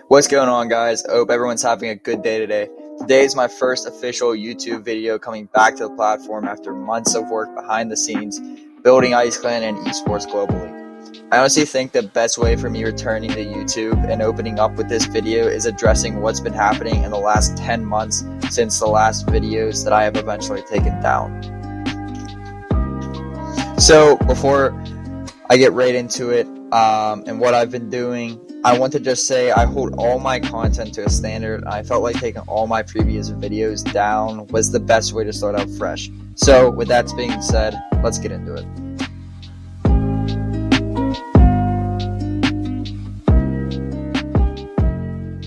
What's going on, guys? I hope everyone's having a good day today. Today is my first official YouTube video coming back to the platform after months of work behind the scenes, building Ice Clan and Esports globally. I honestly think the best way for me returning to YouTube and opening up with this video is addressing what's been happening in the last 10 months since the last videos that I have eventually taken down. So before I get right into it and what I've been doing, I want to just say I hold all my content to a standard. I felt like taking all my previous videos down was the best way to start out fresh. So with that being said, let's get into it.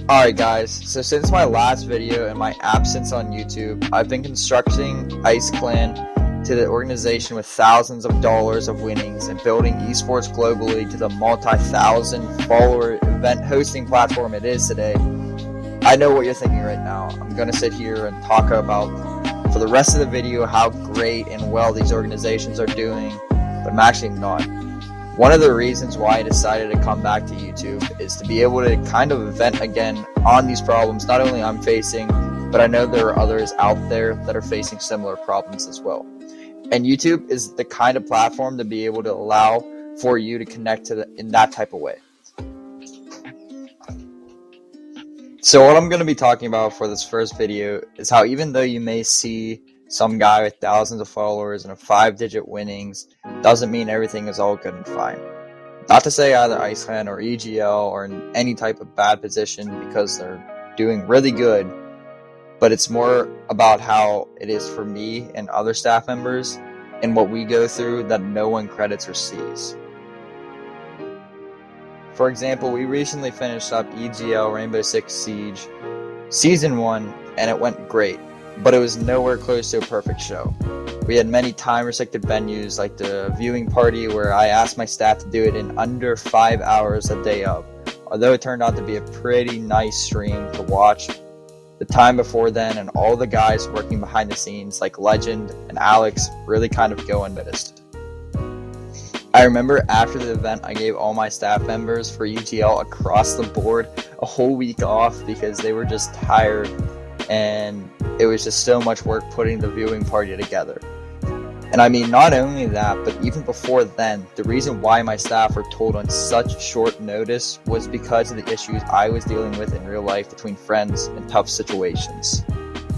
Alright guys, so since my last video and my absence on YouTube, I've been constructing Ice Clan to the organization with thousands of dollars of winnings and building esports globally to the multi-thousand follower event hosting platform it is today. I know what you're thinking right now. I'm going to sit here and talk about for the rest of the video how great and well these organizations are doing, but I'm actually not. One of the reasons why I decided to come back to YouTube is to be able to kind of vent again on these problems not only I'm facing, but I know there are others out there that are facing similar problems as well. And YouTube is the kind of platform to be able to allow for you to connect to in that type of way. So what I'm going to be talking about for this first video is how even though you may see some guy with thousands of followers and a 5-digit winnings, doesn't mean everything is all good and fine. Not to say either Ice Clan or EGL are in any type of bad position because they're doing really good, but it's more about how it is for me and other staff members and what we go through that no one credits or sees. For example, we recently finished up EGL Rainbow Six Siege Season 1 and it went great, but it was nowhere close to a perfect show. We had many time-restricted venues like the viewing party where I asked my staff to do it in under 5 hours a day of, although it turned out to be a pretty nice stream to watch. The time before then and all the guys working behind the scenes like Legend and Alex really kind of go unnoticed. I remember after the event I gave all my staff members for EGL across the board a whole week off because they were just tired and it was just so much work putting the viewing party together. And I mean, not only that, but even before then, the reason why my staff were told on such short notice was because of the issues I was dealing with in real life between friends and tough situations.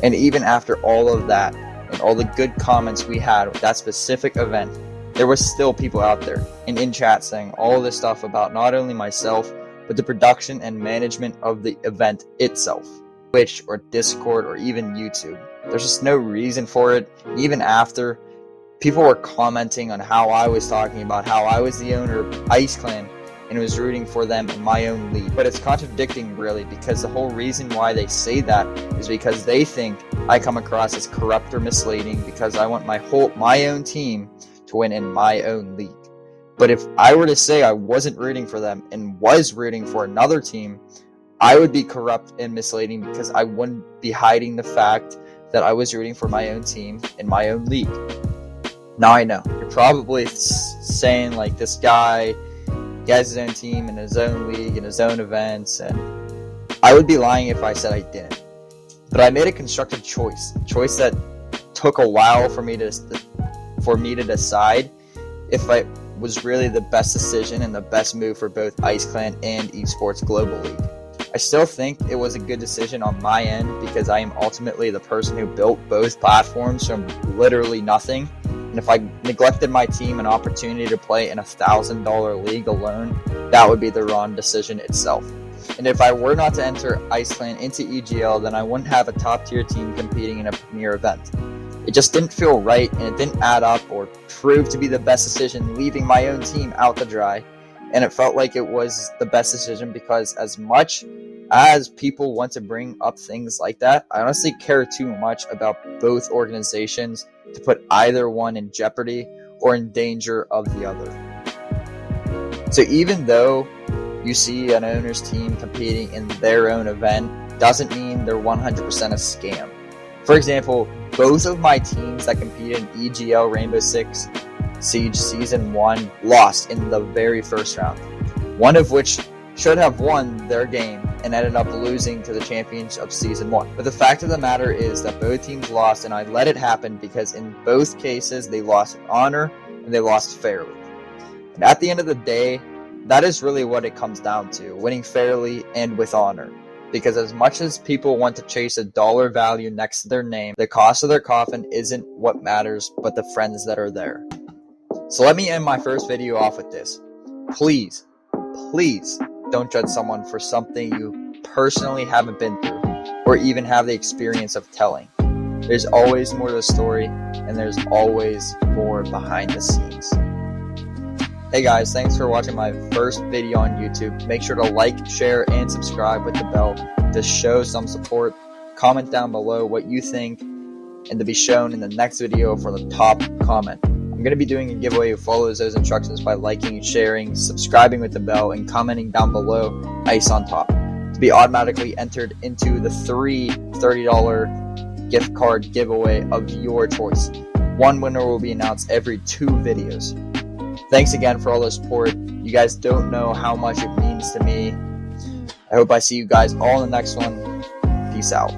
And even after all of that, and all the good comments we had with that specific event, there were still people out there and in chat saying all this stuff about not only myself, but the production and management of the event itself. Twitch or Discord or even YouTube. There's just no reason for it. Even after, people were commenting on how I was talking about how I was the owner of Ice Clan and was rooting for them in my own league. But it's contradicting really because the whole reason why they say that is because they think I come across as corrupt or misleading because I want my own team to win in my own league. But if I were to say I wasn't rooting for them and was rooting for another team, I would be corrupt and misleading because I wouldn't be hiding the fact that I was rooting for my own team in my own league. Now I know, you're probably saying like this guy, he has his own team in his own league, in his own events, and I would be lying if I said I didn't. But I made a constructive choice, a choice that took a while for me to decide if it was really the best decision and the best move for both Ice Clan and Esports Global League. I still think it was a good decision on my end because I am ultimately the person who built both platforms from literally nothing. And if I neglected my team an opportunity to play in a $1,000 league alone, that would be the wrong decision itself. And if I were not to enter Ice Clan into EGL, then I wouldn't have a top tier team competing in a premier event. It just didn't feel right and it didn't add up or prove to be the best decision leaving my own team out to dry. And it felt like it was the best decision because as much as people want to bring up things like that, I honestly care too much about both organizations to put either one in jeopardy or in danger of the other. So even though you see an owner's team competing in their own event, doesn't mean they're 100% a scam. For example, both of my teams that competed in EGL Rainbow Six Siege Season 1 lost in the very first round. One of which should have won their game, and ended up losing to the champions of Season 1. But the fact of the matter is that both teams lost, and I let it happen because in both cases they lost with honor and they lost fairly. And at the end of the day, that is really what it comes down to, winning fairly and with honor. Because as much as people want to chase a dollar value next to their name, the cost of their coffin isn't what matters, but the friends that are there. So let me end my first video off with this. Please don't judge someone for something you personally haven't been through, or even have the experience of telling. There's always more to the story, and there's always more behind the scenes. Hey guys, thanks for watching my first video on YouTube. Make sure to like, share, and subscribe with the bell to show some support. Comment down below what you think and to be shown in the next video for the top comment. I'm going to be doing a giveaway who follows those instructions by liking, sharing, subscribing with the bell, and commenting down below ice on top to be automatically entered into the free $30 gift card giveaway of your choice. One winner will be announced every 2 videos. Thanks again for all the support. You guys don't know how much it means to me. I hope I see you guys all in the next one. Peace out.